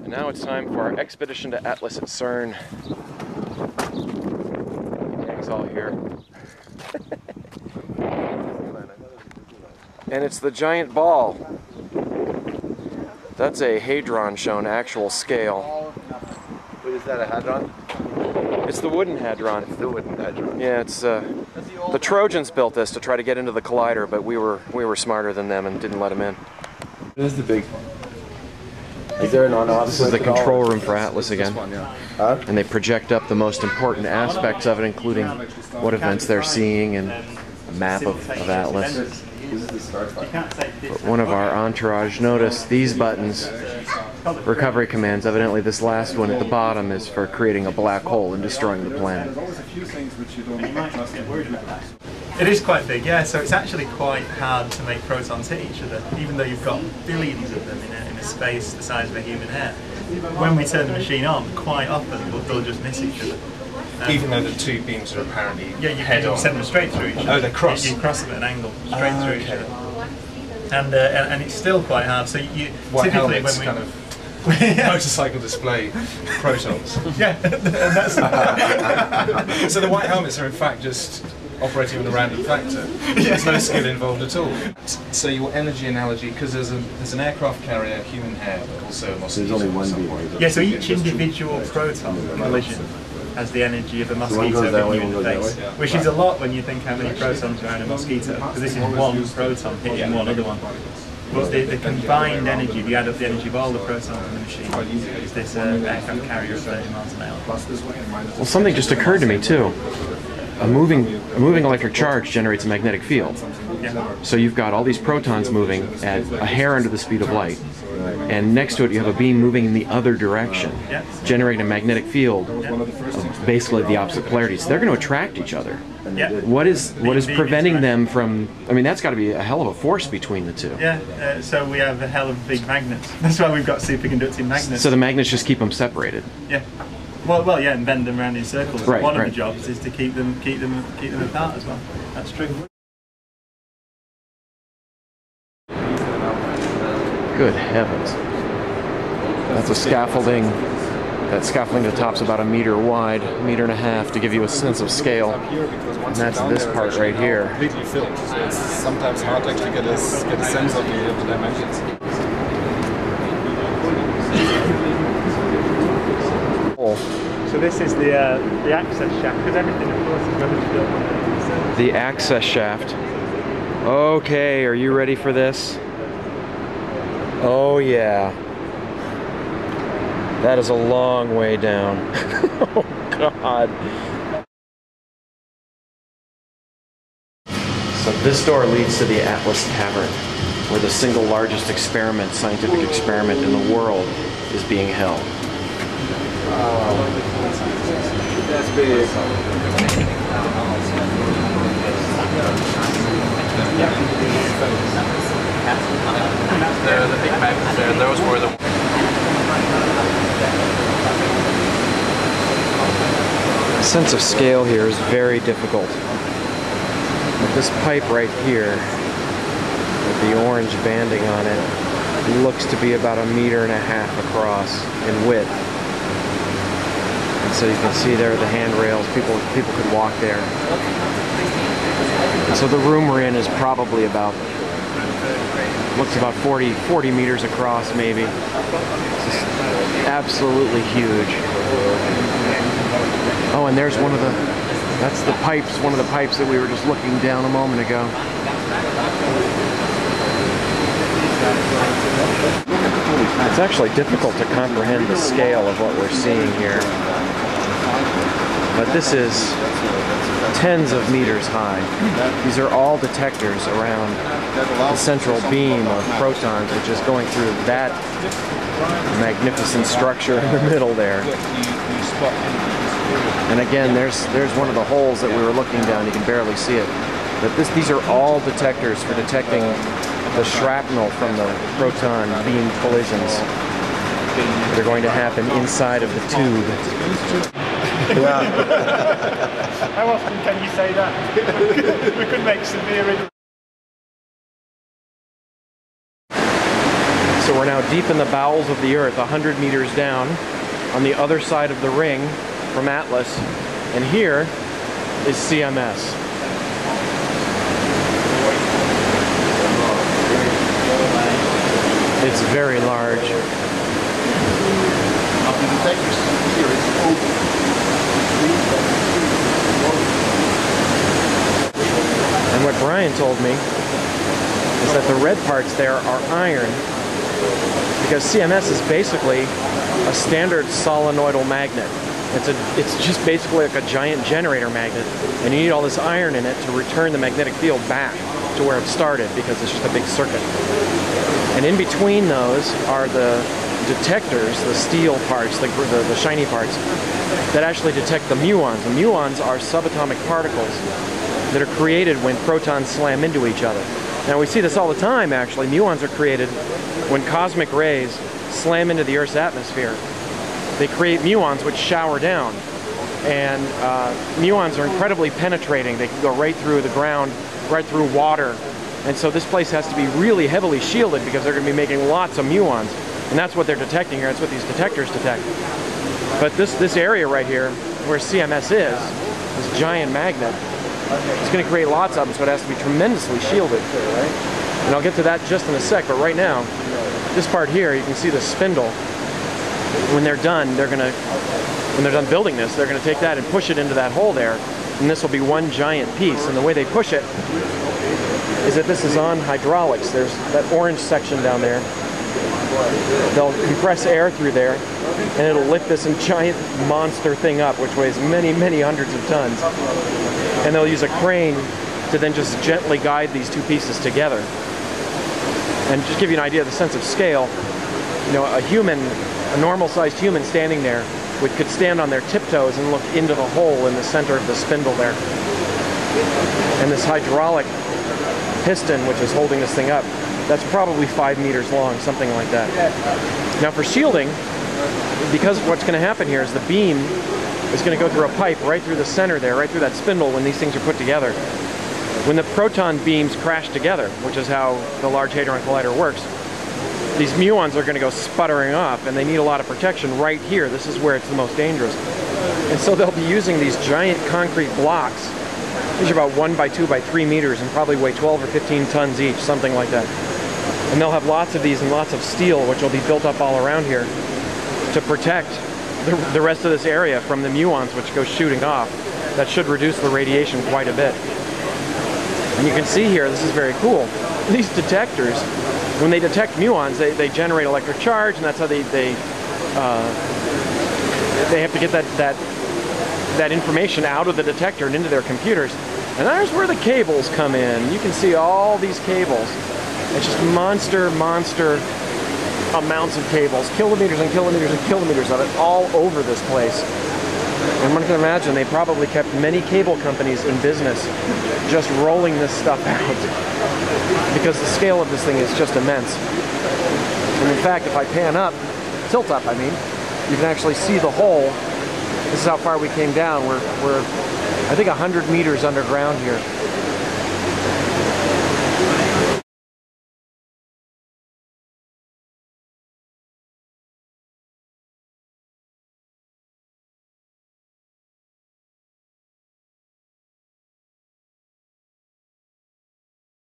And now it's time for our expedition to Atlas at CERN. The gang's all here. And it's the giant ball. That's a Hadron shown actual scale. Wait, is that a Hadron? It's the wooden Hadron. It's the wooden Hadron. Yeah, it's the Trojans built this to try to get into the collider, but we were smarter than them and didn't let them in. This is the big. Is there an on-off? This is the control room for Atlas again. One, yeah. Huh? And they project up the most important aspects of it, including what events they're seeing and a map of Atlas. But one of our entourage noticed these buttons, recovery commands. Evidently this last one at the bottom is for creating a black hole and destroying the planet. It is quite big, yeah, so it's actually quite hard to make protons hit each other, even though you've got billions of them in a space the size of a human hair. When we turn the machine on, quite often they'll just miss each other. Even though the two beams are apparently head on. Send them straight through each other. Oh, they cross? You cross them at an angle, straight through each other. And it's still quite hard, so you White typically helmets, when we... kind of motorcycle display protons. Yeah, and that's... So the white helmets are in fact just operating on a random factor. There's no skill involved at all. So your energy analogy, because there's an aircraft carrier, human hair, but also a mosquito. There's only one beam. Yeah, so each individual proton collision has the energy of a mosquito hitting you in the face, which is a lot when you think how many protons are in a mosquito, because this is one proton hitting one other one. But the combined energy, if you add up the energy of all the protons in the machine, is this aircraft carrier at 30 miles an hour. Well, something just occurred to me too. A moving electric charge generates a magnetic field. Yeah. So you've got all these protons moving at a hair under the speed of light. And next to it you have a beam moving in the other direction, generating a magnetic field of basically the opposite polarity. So they're going to attract each other. Yeah. What is preventing them from, I mean, that's got to be a hell of a force between the two. Yeah, so we have a hell of big magnets. That's why we've got superconducting magnets. So the magnets just keep them separated. Yeah. Well, yeah, and bend them around in circles. Right, One of the jobs is to keep them apart as well. That's true. Good heavens. That's a scaffolding. That scaffolding at the top's about 1 meter wide, 1.5 meters to give you a sense of scale. And that's this part right here. Completely filled, so it's sometimes hard to actually get a sense of the dimensions. So this is the access shaft, because everything, of course, is going to be built on it. The access shaft. Okay, are you ready for this? Oh yeah. That is a long way down. Oh God. So this door leads to the Atlas Cavern, where the single largest scientific experiment in the world is being held. That's big. The big magnets there, those were the... The sense of scale here is very difficult. But this pipe right here, with the orange banding on it, looks to be about 1.5 meters across in width. And so you can see there the handrails, people could walk there. And so the room we're in is probably about, looks about 40 meters across maybe. It's just absolutely huge. Oh, and there's one of the, that's the pipes, one of the pipes that we were just looking down a moment ago. It's actually difficult to comprehend the scale of what we're seeing here. But this is tens of meters high. These are all detectors around the central beam of protons, which is going through that magnificent structure in the middle there. And again, there's one of the holes that we were looking down. You can barely see it. But these are all detectors for detecting the shrapnel from the proton beam collisions that are going to happen inside of the tube. Yeah. How often can you say that? We could make severe... So we're now deep in the bowels of the Earth, 100 meters down, on the other side of the ring from Atlas, and here is CMS. It's very large. And what Brian told me is that the red parts there are iron, because CMS is basically a standard solenoidal magnet. It's just basically like a giant generator magnet, and you need all this iron in it to return the magnetic field back to where it started, because it's just a big circuit. And in between those are the detectors, the steel parts, the shiny parts, that actually detect the muons. The muons are subatomic particles that are created when protons slam into each other. Now we see this all the time, actually. Muons are created when cosmic rays slam into the Earth's atmosphere. They create muons which shower down. And muons are incredibly penetrating. They can go right through the ground, right through water. And so this place has to be really heavily shielded, because they're going to be making lots of muons. And that's what they're detecting here. That's what these detectors detect. But this area right here, where CMS is, this giant magnet, it's going to create lots of them, so it has to be tremendously shielded. And I'll get to that just in a sec, but right now, this part here, you can see the spindle. When they're done, when they're done building this, they're going to take that and push it into that hole there, and this will be one giant piece. And the way they push it is that this is on hydraulics. There's that orange section down there. They'll compress air through there, and it'll lift this giant monster thing up, which weighs many, many hundreds of tons. And they'll use a crane to then just gently guide these two pieces together. And just give you an idea of the sense of scale, you know, a normal-sized human standing there could stand on their tiptoes and look into the hole in the center of the spindle there. And this hydraulic piston, which is holding this thing up, that's probably 5 meters long, something like that. Now for shielding, because what's going to happen here is the beam is going to go through a pipe right through the center there, right through that spindle when these things are put together. When the proton beams crash together, which is how the Large Hadron Collider works, these muons are going to go sputtering off, and they need a lot of protection right here. This is where it's the most dangerous. And so they'll be using these giant concrete blocks. These are about 1 by 2 by 3 meters and probably weigh 12 or 15 tons each, something like that. And they'll have lots of these and lots of steel, which will be built up all around here to protect the rest of this area from the muons which go shooting off. That should reduce the radiation quite a bit. And you can see here, this is very cool. These detectors, when they detect muons, they generate electric charge, and that's how they have to get that information out of the detector and into their computers. And there's where the cables come in. You can see all these cables. It's just monster amounts of cables, kilometers and kilometers and kilometers of it, all over this place. And one can imagine they probably kept many cable companies in business just rolling this stuff out, because the scale of this thing is just immense. And in fact, if I pan up, tilt up I mean, you can actually see the hole. This is how far we came down. We're I think 100 meters underground here.